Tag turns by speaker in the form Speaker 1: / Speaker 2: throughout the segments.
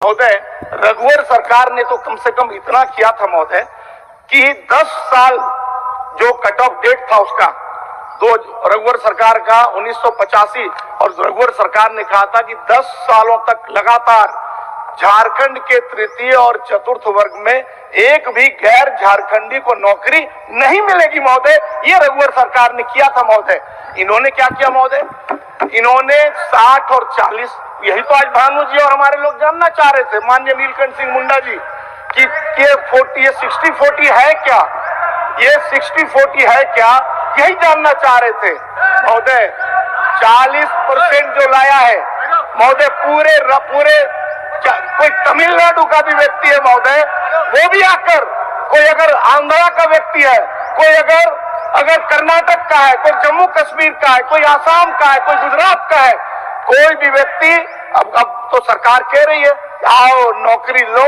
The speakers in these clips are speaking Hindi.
Speaker 1: महोदय, रघुवर सरकार ने तो कम से कम इतना किया था महोदय कि 10 साल जो कट ऑफ डेट था उसका, दो रघुवर सरकार का 1985 और रघुवर सरकार ने कहा था कि 10 सालों तक लगातार झारखंड के तृतीय और चतुर्थ वर्ग में एक भी गैर झारखंडी को नौकरी नहीं मिलेगी महोदय। ये रघुवर सरकार ने किया था महोदय। इन्होंने क्या किया महोदय? इन्होंने 60 और 40, यही तो आज भानु जी और हमारे लोग जानना चाह रहे थे, माननीय नीलकंठ सिंह मुंडा जी, कि ये 60-40 है क्या, ये 60-40 है क्या, यही जानना चाह रहे थे महोदय। 40% जो लाया है महोदय, पूरे कोई तमिलनाडु का भी व्यक्ति है महोदय, वो भी आकर, कोई अगर आंध्रा का व्यक्ति है, कोई अगर कर्नाटक का है, कोई जम्मू कश्मीर का है, कोई आसाम का है, कोई गुजरात का है, कोई भी व्यक्ति, अब तो सरकार कह रही है आओ नौकरी लो,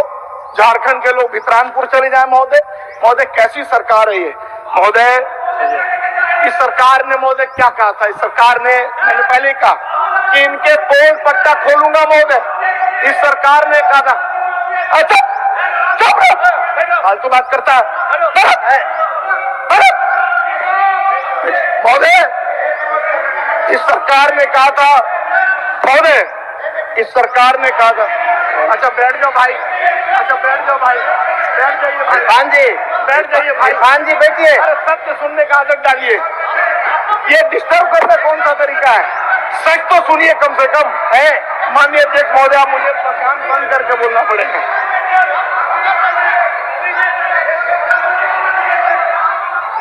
Speaker 1: झारखंड के लोग भितरानपुर चले जाए महोदय। महोदय कैसी सरकार है ये महोदय? इस सरकार ने महोदय क्या कहा था? इस सरकार ने, मैंने पहले कहा कि इनके पोल पट्टा खोलूंगा महोदय। इस सरकार ने कहा था, अच्छा चुप रहो, फालतू बात करता है महोदय। इस सरकार ने कहा था महोदय, इस सरकार ने कहा था, अच्छा बैठ जाओ भाई, अच्छा बैठ जाओ भाई, बैठ जाइए भाई, खान जी बैठ जाइए भाई, खान जी बैठिए। सत्य सुनने का आदत डालिए, ये डिस्टर्ब करना कौन सा तरीका है? सच तो सुनिए कम से कम है। माननीय अध्यक्ष महोदय, आप मुझे प्रधान बंद करके बोलना पड़ेगा।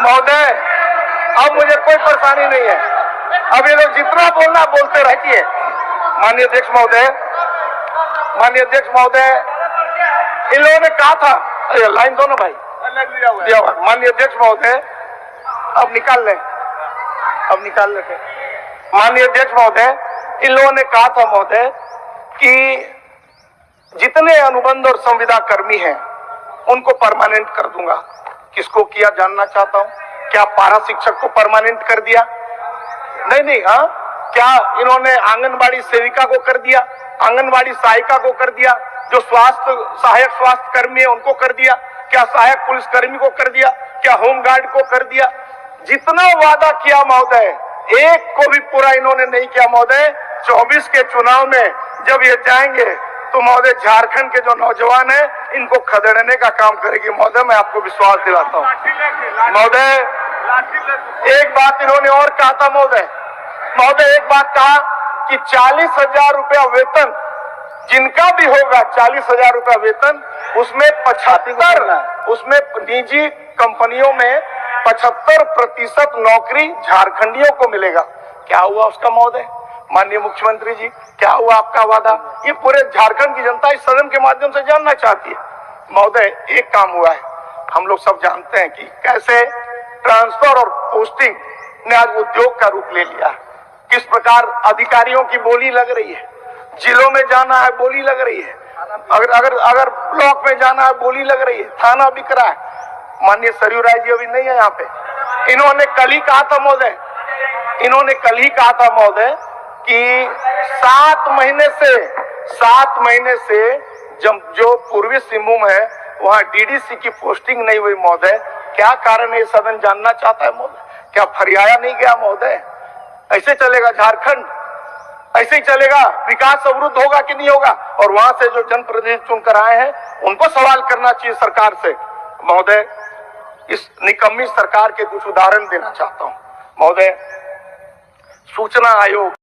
Speaker 1: महोदय अब मुझे कोई परेशानी नहीं है, अब ये लोग जितना बोलना बोलते रहिए। माननीय अध्यक्ष महोदय, माननीय अध्यक्ष महोदय, इन लोगों ने कहा था, लाइन दो ना भाई, दिया हुआ। माननीय अध्यक्ष महोदय, अब निकाल लें, अब निकाल लेते। माननीय अध्यक्ष महोदय, इन लोगों ने कहा था महोदय कि जितने अनुबंध और संविदा कर्मी हैं उनको परमानेंट कर दूंगा। किसको किया जानना चाहता हूं। क्या पारा शिक्षक को परमानेंट कर दिया? नहीं, हाँ, क्या इन्होंने आंगनबाड़ी सेविका को कर दिया, आंगनबाड़ी सहायिका को कर दिया, जो सहायक स्वास्थ्य कर्मी है उनको कर दिया, क्या सहायक पुलिस कर्मी को कर दिया, क्या होमगार्ड को कर दिया? जितना वादा किया महोदय, एक को भी पूरा इन्होंने नहीं किया महोदय। 24 के चुनाव में जब ये जाएंगे तो महोदय झारखंड के जो नौजवान है इनको खदेड़ने का काम करेगी महोदय, मैं आपको विश्वास दिलाता हूँ महोदय। एक बात इन्होंने और कहा था महोदय, एक बात कहा कि 40,000 रुपया वेतन जिनका भी होगा, 40,000 रुपया वेतन, उसमें 75, उसमें निजी कंपनियों में 75% नौकरी झारखंडियों को मिलेगा। क्या हुआ उसका महोदय? माननीय मुख्यमंत्री जी, क्या हुआ आपका वादा? ये पूरे झारखंड की जनता इस सदन के माध्यम से जानना चाहती है महोदय। एक काम हुआ है, हम लोग सब जानते हैं कि कैसे ट्रांसफर और पोस्टिंग ने आज उद्योग का रूप ले लिया, किस प्रकार अधिकारियों की बोली लग रही है, जिलों में जाना है बोली लग रही है, अगर ब्लॉक में जाना है बोली लग रही है, थाना बिक रहा है। माननीय सरयू राय जी अभी नहीं है यहाँ पे, इन्होंने कल ही कहा था महोदय, कि 7 महीने से जो पूर्वी सिंहभूम है वहां डीडीसी की पोस्टिंग नहीं हुई महोदय। क्या कारण है ये सदन जानना चाहता है महोदय। क्या फरियाया नहीं गया महोदय? ऐसे चलेगा झारखंड? ऐसे ही चलेगा? विकास अवरुद्ध होगा कि नहीं होगा? और वहां से जो जनप्रतिनिधि चुनकर आए हैं उनको सवाल करना चाहिए सरकार से महोदय। इस निकम्मी सरकार के कुछ उदाहरण देना चाहता हूं महोदय। सूचना आयोग